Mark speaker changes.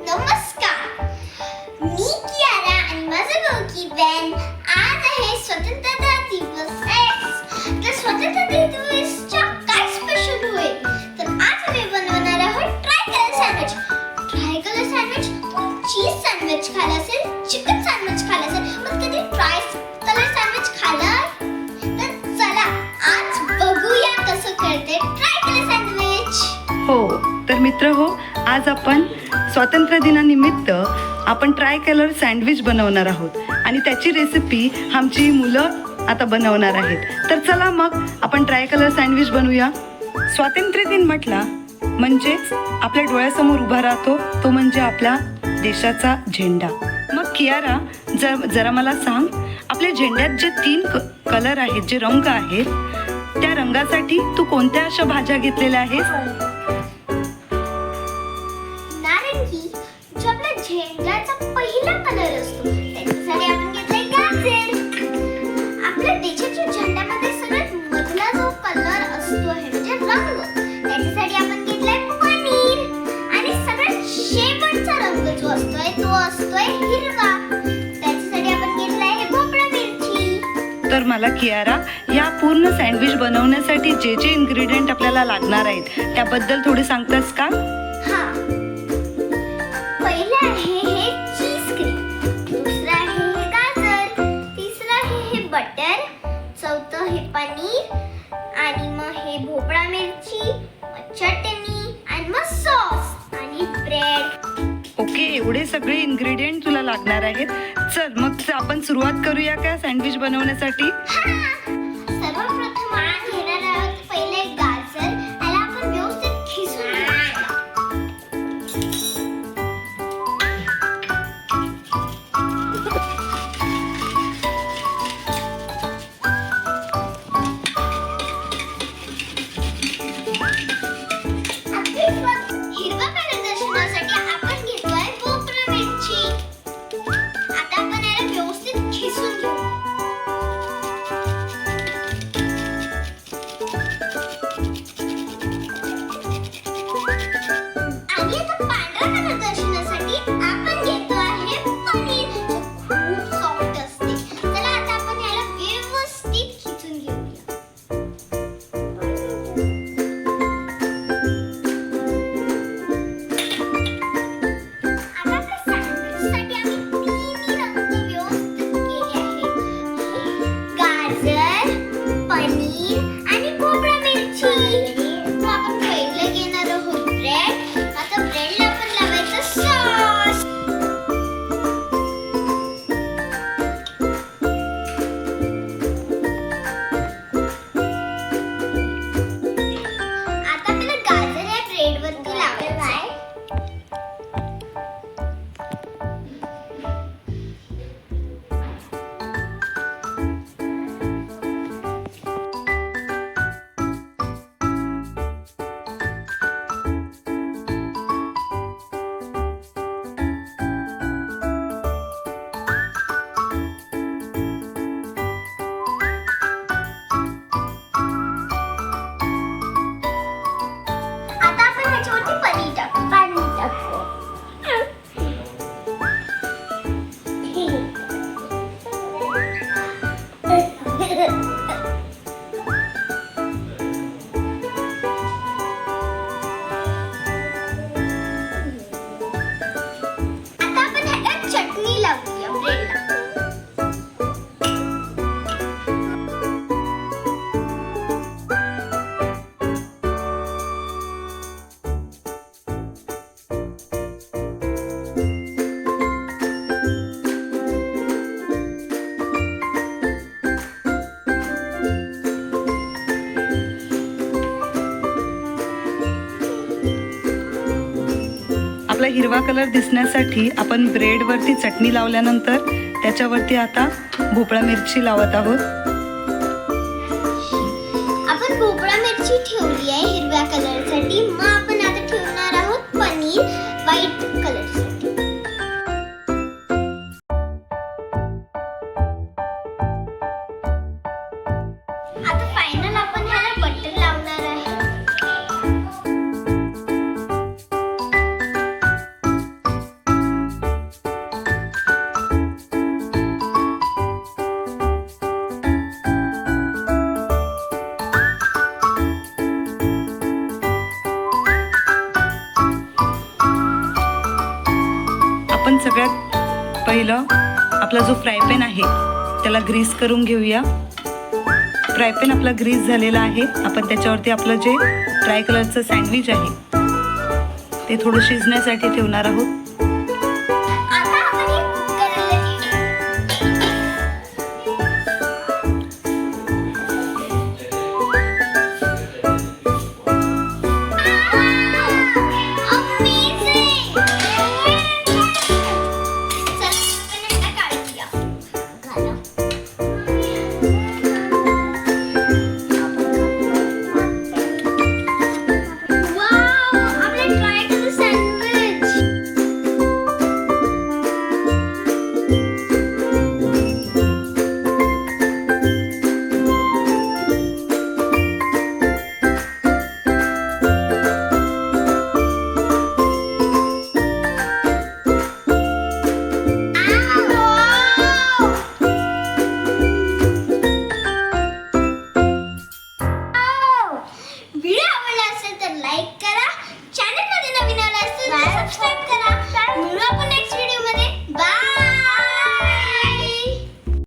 Speaker 1: नमस्कार, मी कियारा आणि माझा भाऊ किवेन. आज आहे स्वतंत्रता दिवस. तर स्वतंत्रता दिवसच्या काय स्पेशल होईल? तर आज आम्ही बनवणार आहोत try colour sandwich. Try colour sandwich, cheese sandwich खायला असेल, चिकन सँडविच खायला असेल, मग कधी ट्राय कलर सँडविच खायला? तर चला आज बघूया कसं करते ट्राय कलर सँडविच.
Speaker 2: हो, तर मित्र हो, आज आपण स्वातंत्र्य दिनानिमित्त आपण ट्राय कलर सँडविच बनवणार आहोत आणि त्याची रेसिपी आमची मुलं आता बनवणार आहेत. तर चला मग आपण ट्राय कलर सँडविच बनवूया. स्वातंत्र्य दिन म्हटला म्हणजेच आपल्या डोळ्यासमोर उभा राहतो तो म्हणजे आपला देशाचा झेंडा. मग कियारा जरा मला सांग, आपल्या झेंड्यात जे 3 कलर आहेत, जे रंग आहेत, त्या रंगासाठी तू कोणत्या अशा भाज्या घेतलेल्या आहेस?
Speaker 1: जो आपल्या झेंड्याचा पहिला कलर असतो त्याच्यासाठी आपण घेतलंय गाजर. आपल्या देशाच्या झेंड्यामध्ये सगळ्यात मधला जो कलर असतो आहे म्हणजे रंग, त्याच्यासाठी आपण घेतलंय पनीर. आणि सगळ्यात शेवटचा रंग जो असतोय तो असतोय हिरवा, त्याच्यासाठी आपण घेतलंय भोपळा मिरची.
Speaker 2: तर मला कियारा, या पूर्ण सँडविच बनवण्यासाठी जे जे इन्ग्रेडियंट आपल्याला लागणार आहेत त्याबद्दल थोडी सांगतास का?
Speaker 1: पहिलं आहे हे चीज क्रीम, दुसरं आहे हे गाजर, तिसरं आहे हे बटर, चौथं हे पनीर, आणि मग हे भोपळा मिरची, चटणी, आणि मग सॉस आणि ब्रेड.
Speaker 2: ओके, एवढे सगळे इन्ग्रेडियंट तुला लागणार आहेत. चल मग आपण सुरुवात करूया का सँडविच बनवण्यासाठी?
Speaker 1: सर्वप्रथम आपण घेणार आहोत पहिले गाजर. त्याला आपण व्यवस्थित खिसून घेऊया. हिरवा कलर दर्शवण्यासाठी आपण घेतोय भोपळा मिरची. आता आपण याला व्यवस्थित खिसून घेऊ. आणि आता पांढरा कलर दर्शवण्यासाठी आपण घेतो आहे पनीर, जो खूप सॉफ्ट असते. चला आता आपण याला व्यवस्थित खिसून घेऊया. आता आपल्या सँडविचसाठी आम्ही 3 रंग व्यवस्थित केले आहेत. गाजर, पनीर आणि भोपळा मिरची. मग आपण पहिलं घेणार आहोत ब्रेड. आता ब्रेडला आपण लावायचं सॉस. आता आपल्याला गाजर या ब्रेडवरती लावायचं आहे. आता आपण ह्याच्यावरती पनीर टाकू. आता आपण ह्याला चटणी लावूया ब्रेडला.
Speaker 2: आपला हिरवा कलर दिसण्यासाठी आपण ब्रेडवरती चटणी लावल्यानंतर त्याच्यावरती आता भोपळा मिरची लावत आहोत.
Speaker 1: आपण भोपळा मिरची ठेवली आहे हिरव्या कलरसाठी. मग आपण आता ठेवणार आहोत पनीर व्हाईट कलरसाठी. आता फायनल आपण ह्याला बटर लावणार आहे.
Speaker 2: आपण सगळ्यात पहिलं आपला जो फ्राय पॅन आहे त्याला ग्रीस करून घेऊया. फ्राय पॅन आपला ग्रीस झालेला आहे. आपण त्याच्यावरती आपलं जे ट्राय कलरचं सँडविच आहे ते थोडं शिजण्यासाठी ठेवणार आहोत.
Speaker 1: आता आपण हे करायला Amazing! चला, आपण आता काढूया. घाला. Wow! आपले try केलं sandwich. व्हिडिओ आवडला असेल तर लाईक करा